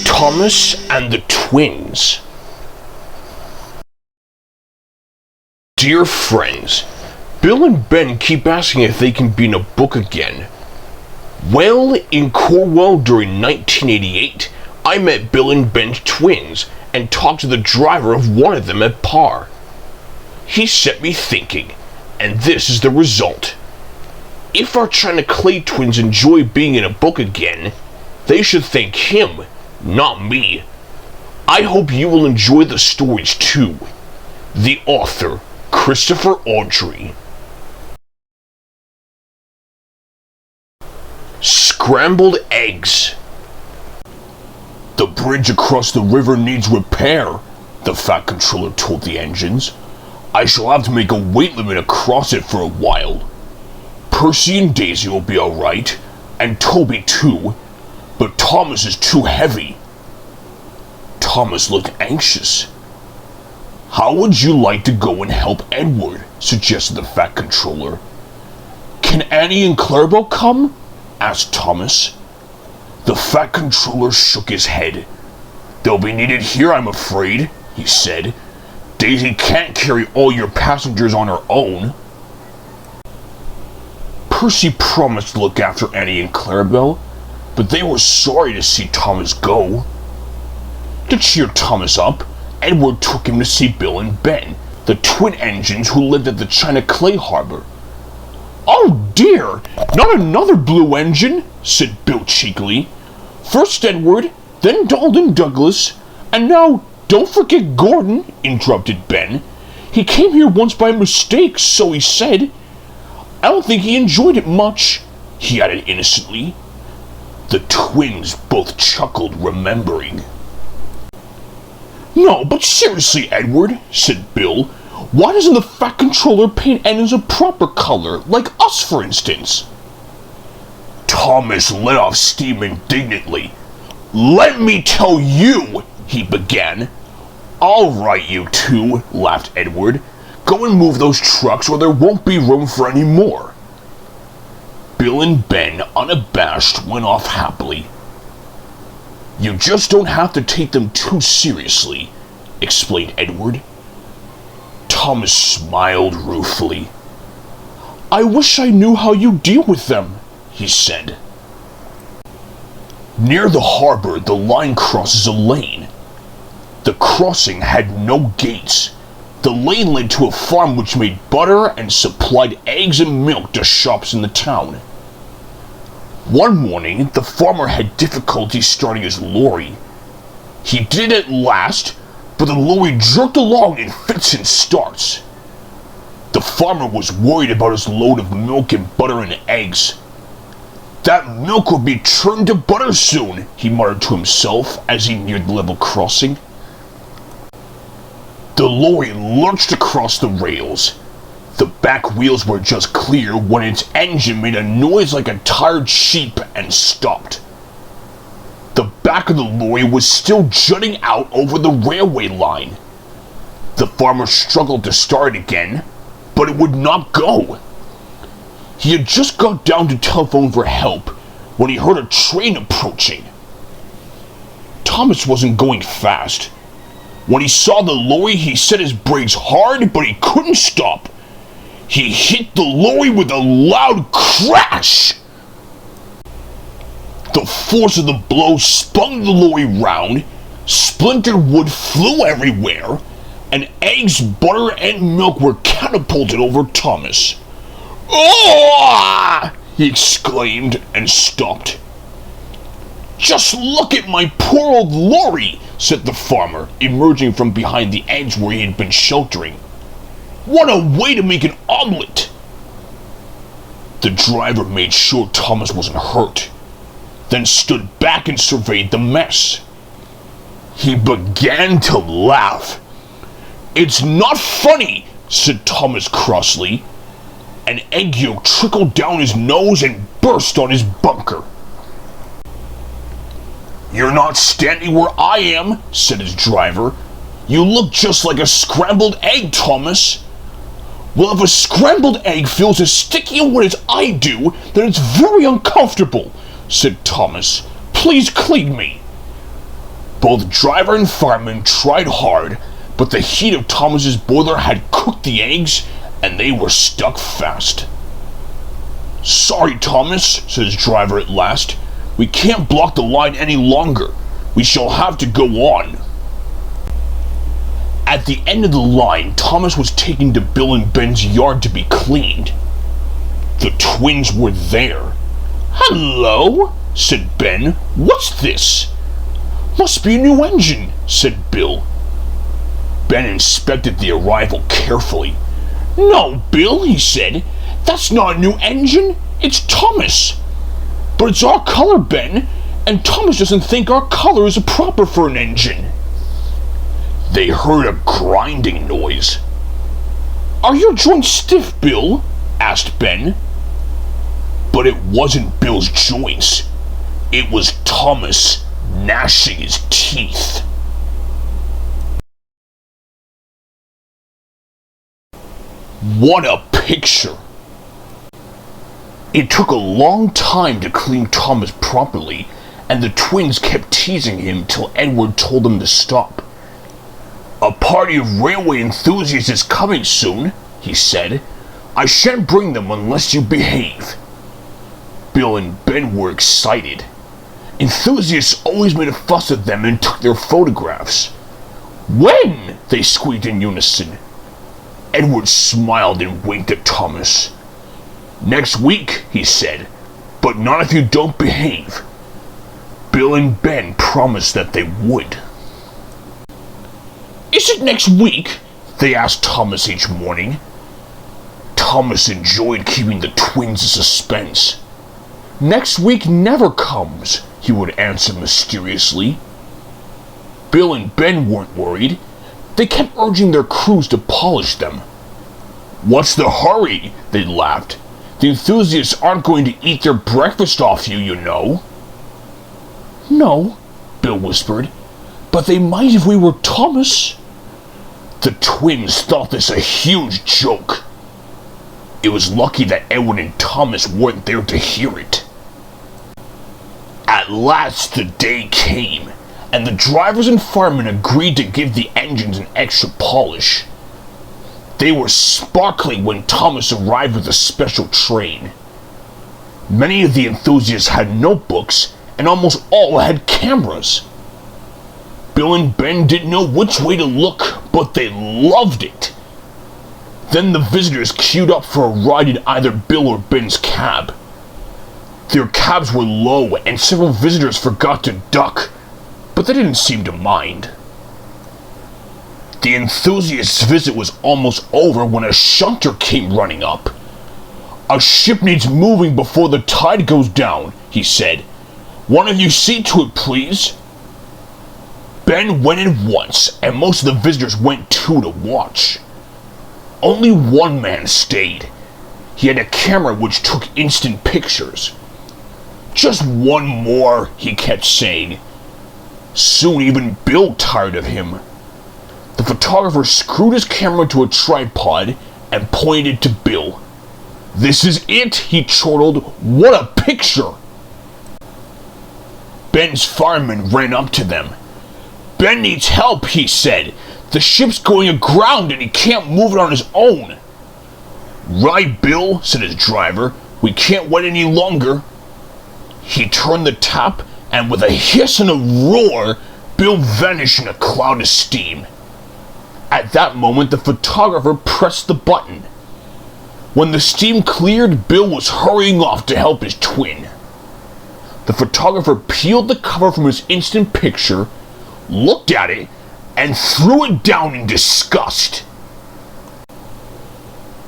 Thomas and the Twins. Dear friends, Bill and Ben keep asking if they can be in a book again. Well, in Cornwall during 1988, I met Bill and Ben's twins and talked to the driver of one of them at Par. He set me thinking, and this is the result. If our China Clay twins enjoy being in a book again, they should thank him, not me. I hope you will enjoy the stories too. The author, Wilbert Awdry. Scrambled eggs. The bridge across the river needs repair, the Fat Controller told the engines. I shall have to make a weight limit across it for a while. Percy and Daisy will be alright, and Toby too, but Thomas is too heavy. Thomas looked anxious. How would you like to go and help Edward? Suggested the Fat Controller. Can Annie and Clarabelle come? Asked Thomas. The Fat Controller shook his head. They'll be needed here, I'm afraid, he said. Daisy can't carry all your passengers on her own. Percy promised to look after Annie and Clarabelle, but they were sorry to see Thomas go. To cheer Thomas up, Edward took him to see Bill and Ben, the twin engines who lived at the China Clay Harbor. Oh dear, not another blue engine, said Bill cheekily. First Edward, then Dalton Douglas, and now don't forget Gordon, interrupted Ben. He came here once by mistake, so he said. I don't think he enjoyed it much, he added innocently. The twins both chuckled, remembering. No, but seriously, Edward, said Bill, why doesn't the Fat Controller paint engines a proper color, like us, for instance? Thomas let off steam indignantly. Let me tell you, he began. All right, you two, laughed Edward. Go and move those trucks or there won't be room for any more. Bill and Ben, unabashed, went off happily. You just don't have to take them too seriously, explained Edward. Thomas smiled ruefully. I wish I knew how you deal with them, he said. Near the harbor, the line crosses a lane. The crossing had no gates. The lane led to a farm which made butter and supplied eggs and milk to shops in the town. One morning, the farmer had difficulty starting his lorry. He did it at last, but the lorry jerked along in fits and starts. The farmer was worried about his load of milk and butter and eggs. That milk would be turned to butter soon, he muttered to himself as he neared the level crossing. The lorry lurched across the rails. The back wheels were just clear when its engine made a noise like a tired sheep and stopped. The back of the lorry was still jutting out over the railway line. The farmer struggled to start it again, but it would not go. He had just got down to telephone for help when he heard a train approaching. Thomas wasn't going fast. When he saw the lorry, he set his brakes hard, but he couldn't stop. He hit the lorry with a loud crash. The force of the blow spun the lorry round, splintered wood flew everywhere, and eggs, butter, and milk were catapulted over Thomas. "Oh!" he exclaimed and stopped. "Just look at my poor old lorry," said the farmer, emerging from behind the edge where he had been sheltering. "What a way to make an omelet!" The driver made sure Thomas wasn't hurt, then stood back and surveyed the mess. He began to laugh. "It's not funny," said Thomas crossly. An egg yolk trickled down his nose and burst on his bunker. "You're not standing where I am," said his driver. "You look just like a scrambled egg, Thomas." "Well, if a scrambled egg feels as sticky and wet as I do, then it's very uncomfortable," said Thomas. "Please clean me." Both driver and fireman tried hard, but the heat of Thomas's boiler had cooked the eggs, and they were stuck fast. "Sorry, Thomas," said his driver at last. "We can't block the line any longer. We shall have to go on." At the end of the line, Thomas was taken to Bill and Ben's yard to be cleaned. The twins were there. "Hello," said Ben. "What's this?" "Must be a new engine," said Bill. Ben inspected the arrival carefully. "No, Bill," he said. "That's not a new engine. It's Thomas." "But it's our color, Ben, and Thomas doesn't think our color is proper for an engine." They heard a grinding noise. "Are your joints stiff, Bill?" asked Ben. But it wasn't Bill's joints. It was Thomas gnashing his teeth. What a picture! It took a long time to clean Thomas properly, and the twins kept teasing him till Edward told them to stop. "A party of railway enthusiasts is coming soon," he said. "I shan't bring them unless you behave." Bill and Ben were excited. Enthusiasts always made a fuss at them and took their photographs. "When?" they squeaked in unison. Edward smiled and winked at Thomas. "Next week," he said, "but not if you don't behave." Bill and Ben promised that they would. "Is it next week?" they asked Thomas each morning. Thomas enjoyed keeping the twins in suspense. "Next week never comes," he would answer mysteriously. Bill and Ben weren't worried. They kept urging their crews to polish them. "What's the hurry?" they laughed. "The enthusiasts aren't going to eat their breakfast off you, you know." "No," Bill whispered, "but they might if we were Thomas." The twins thought this a huge joke. It was lucky that Edward and Thomas weren't there to hear it. At last the day came, and the drivers and firemen agreed to give the engines an extra polish. They were sparkling when Thomas arrived with a special train. Many of the enthusiasts had notebooks, and almost all had cameras. Bill and Ben didn't know which way to look, but they loved it. Then the visitors queued up for a ride in either Bill or Ben's cab. Their cabs were low, and several visitors forgot to duck, but they didn't seem to mind. The enthusiast's visit was almost over when a shunter came running up. "A ship needs moving before the tide goes down," he said. "One of you see to it, please." Ben went in once, and most of the visitors went too to watch. Only one man stayed. He had a camera which took instant pictures. "Just one more," he kept saying. Soon even Bill tired of him. The photographer screwed his camera to a tripod and pointed it to Bill. "This is it," he chortled. "What a picture!" Ben's fireman ran up to them. "Ben needs help," he said. "The ship's going aground and he can't move it on his own." "Right, Bill," said his driver. "We can't wait any longer." He turned the tap, and with a hiss and a roar, Bill vanished in a cloud of steam. At that moment, the photographer pressed the button. When the steam cleared, Bill was hurrying off to help his twin. The photographer peeled the cover from his instant picture, looked at it, and threw it down in disgust.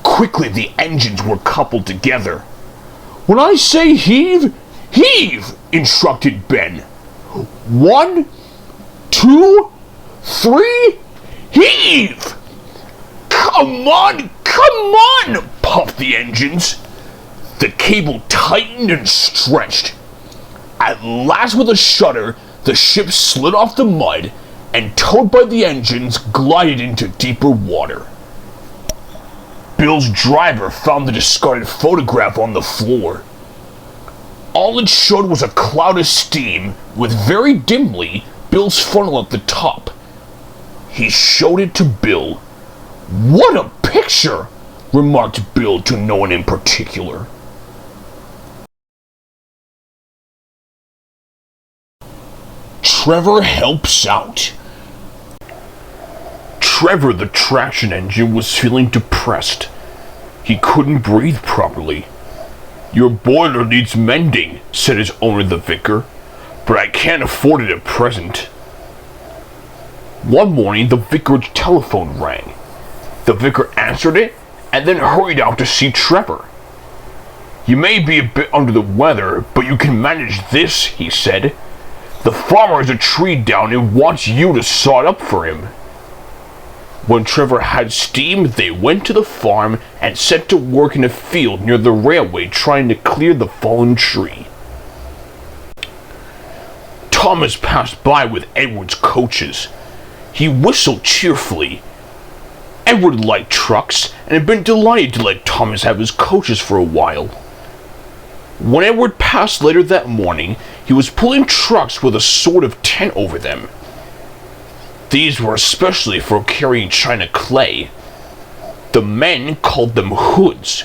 Quickly, the engines were coupled together. "When I say heave, heave!" instructed Ben. "1, 2, 3, heave!" Come on, puffed the engines. The cable tightened and stretched. At last, with a shudder, the ship slid off the mud and, towed by the engines, glided into deeper water. Bill's driver found the discarded photograph on the floor. All it showed was a cloud of steam with, very dimly, Bill's funnel at the top. He showed it to Bill. "What a picture!" remarked Bill to no one in particular. Trevor helps out. Trevor, the traction engine, was feeling depressed. He couldn't breathe properly. "Your boiler needs mending," said his owner, the vicar, "but I can't afford it at present." One morning, the vicarage telephone rang. The vicar answered it and then hurried out to see Trevor. "You may be a bit under the weather, but you can manage this," he said. "The farmer has a tree down and wants you to saw it up for him." When Trevor had steam, they went to the farm and set to work in a field near the railway trying to clear the fallen tree. Thomas passed by with Edward's coaches. He whistled cheerfully. Edward liked trucks and had been delighted to let Thomas have his coaches for a while. When Edward passed later that morning, he was pulling trucks with a sort of tent over them. These were especially for carrying china clay. The men called them hoods.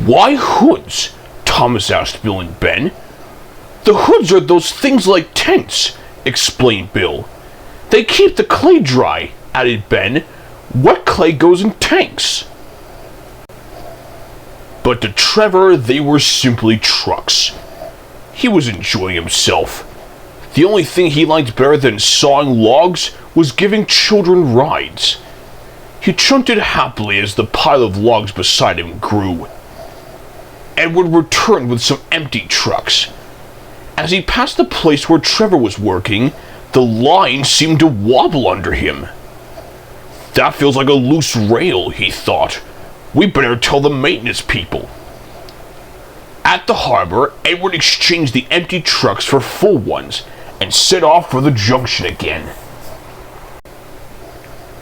"Why hoods?" Thomas asked Bill and Ben. "The hoods are those things like tents," explained Bill. "They keep the clay dry," added Ben. "Wet clay goes in tanks." But to Trevor, they were simply trucks. He was enjoying himself. The only thing he liked better than sawing logs was giving children rides. He chunted happily as the pile of logs beside him grew. Edward returned with some empty trucks. As he passed the place where Trevor was working, the line seemed to wobble under him. "That feels like a loose rail," he thought. "We better tell the maintenance people." At the harbor, Edward exchanged the empty trucks for full ones and set off for the junction again.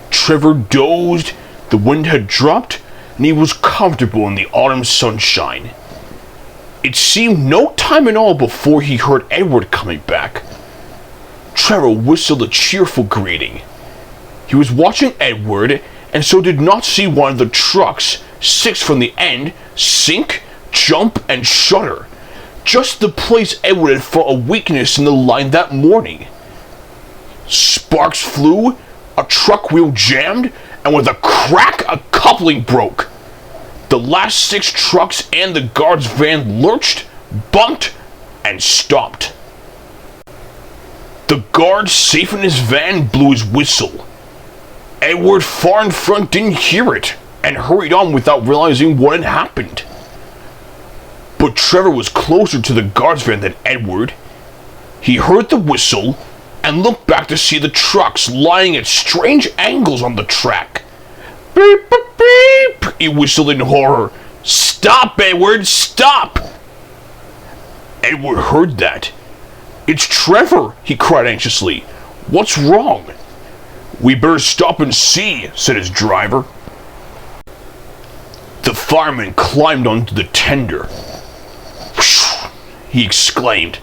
Trevor dozed, the wind had dropped, and he was comfortable in the autumn sunshine. It seemed no time at all before he heard Edward coming back. Trevor whistled a cheerful greeting. He was watching Edward, and so did not see one of the trucks, 6 from the end, sink, jump, and shudder. Just the place Edward had felt a weakness in the line that morning. Sparks flew, a truck wheel jammed, and with a crack, a coupling broke. The last 6 trucks and the guard's van lurched, bumped, and stopped. The guard, safe in his van, blew his whistle. Edward, far in front, didn't hear it, and hurried on without realizing what had happened. But Trevor was closer to the guard's van than Edward. He heard the whistle, and looked back to see the trucks lying at strange angles on the track. "Beep, beep, beep," he whistled in horror. "Stop, Edward, stop!" Edward heard that. "It's Trevor," he cried anxiously. "What's wrong?" "We better stop and see," said his driver. The fireman climbed onto the tender. "Phew," he exclaimed.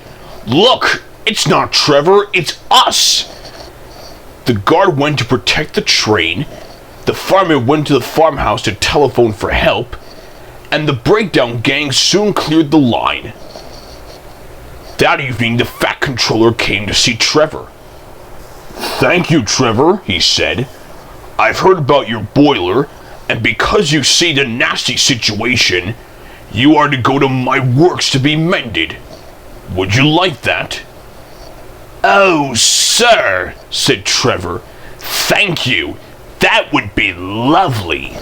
"Look, it's not Trevor, it's us!" The guard went to protect the train, the fireman went to the farmhouse to telephone for help, and the breakdown gang soon cleared the line. That evening, the Fat Controller came to see Trevor. "Thank you, Trevor," he said. "I've heard about your boiler, and because you saved a nasty situation, you are to go to my works to be mended. Would you like that?" "Oh, sir," said Trevor. "Thank you. That would be lovely."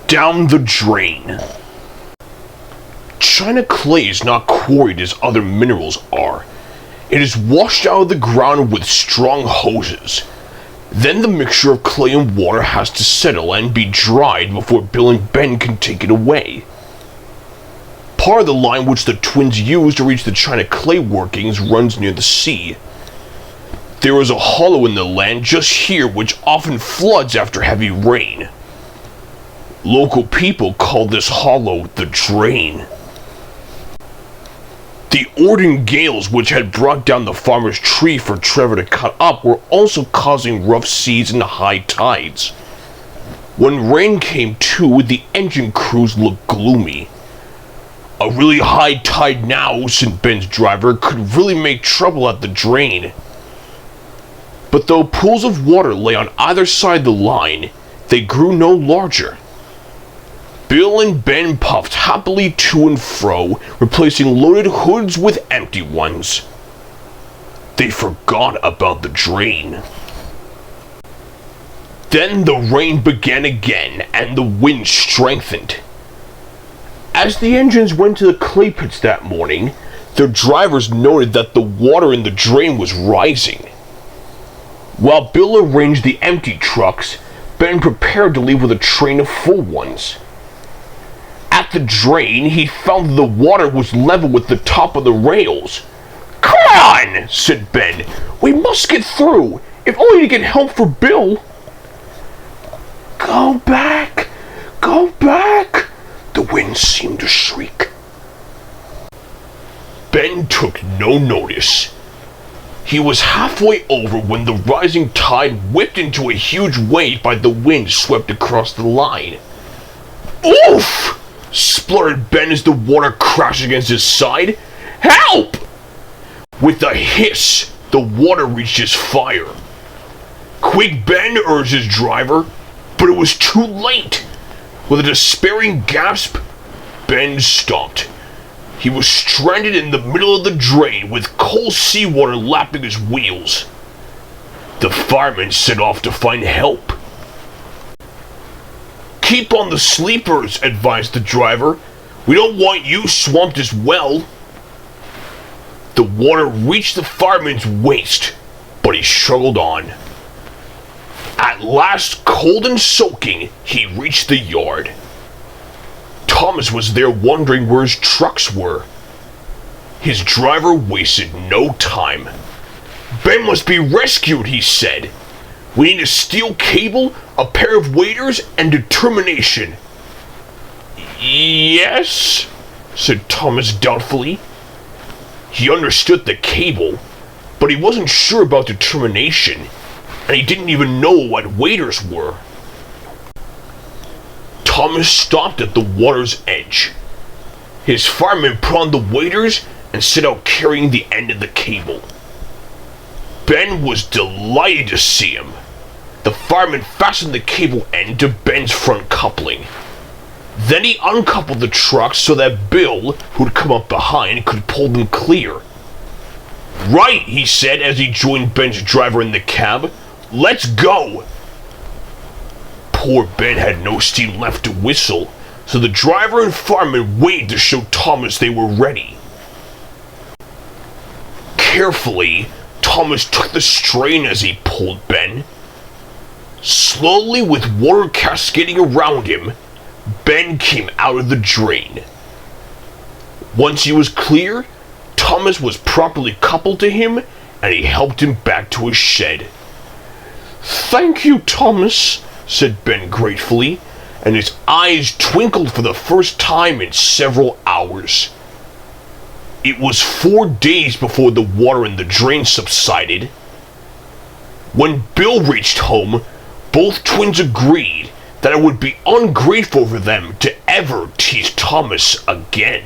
Down the drain. China clay is not quarried as other minerals are. It is washed out of the ground with strong hoses. Then the mixture of clay and water has to settle and be dried before Bill and Ben can take it away. Part of the line which the twins use to reach the China clay workings runs near the sea. There is a hollow in the land just here which often floods after heavy rain. Local people call this hollow the drain. The Orden gales which had brought down the farmer's tree for Trevor to cut up were also causing rough seas and high tides. When rain came too, the engine crews looked gloomy. A really high tide now, said Ben's driver, could really make trouble at the drain. But though pools of water lay on either side the line, they grew no larger. Bill and Ben puffed happily to and fro, replacing loaded hoods with empty ones. They forgot about the drain. Then the rain began again, and the wind strengthened. As the engines went to the clay pits that morning, their drivers noted that the water in the drain was rising. While Bill arranged the empty trucks, Ben prepared to leave with a train of full ones. At the drain, he found the water was level with the top of the rails. "Come on," said Ben. "We must get through, if only to get help for Bill." "Go back! Go back!" the wind seemed to shriek. Ben took no notice. He was halfway over when the rising tide whipped into a huge wave by the wind swept across the line. "Oof!" spluttered Ben as the water crashed against his side. "Help!" With a hiss, the water reached his fire. "Quick, Ben," urged his driver, but it was too late. With a despairing gasp, Ben stopped. He was stranded in the middle of the drain with cold seawater lapping his wheels. The firemen set off to find help. "Keep on the sleepers," advised the driver. "We don't want you swamped as well." The water reached the fireman's waist, but he struggled on. At last, cold and soaking, he reached the yard. Thomas was there wondering where his trucks were. His driver wasted no time. "Ben must be rescued," he said. "We need a steel cable, a pair of waders, and determination." "Yes," said Thomas doubtfully. He understood the cable, but he wasn't sure about determination, and he didn't even know what waders were. Thomas stopped at the water's edge. His fireman put on the waders and set out carrying the end of the cable. Ben was delighted to see him. The fireman fastened the cable end to Ben's front coupling. Then he uncoupled the trucks so that Bill, who'd come up behind, could pull them clear. "Right," he said as he joined Ben's driver in the cab. "Let's go." Poor Ben had no steam left to whistle, so the driver and fireman waited to show Thomas they were ready. Carefully, Thomas took the strain as he pulled Ben. Slowly, with water cascading around him, Ben came out of the drain. Once he was clear, Thomas was properly coupled to him, and he helped him back to his shed. "Thank you, Thomas," said Ben gratefully, and his eyes twinkled for the first time in several hours. It was 4 days before the water in the drain subsided. When Bill reached home, both twins agreed that it would be ungrateful for them to ever tease Thomas again.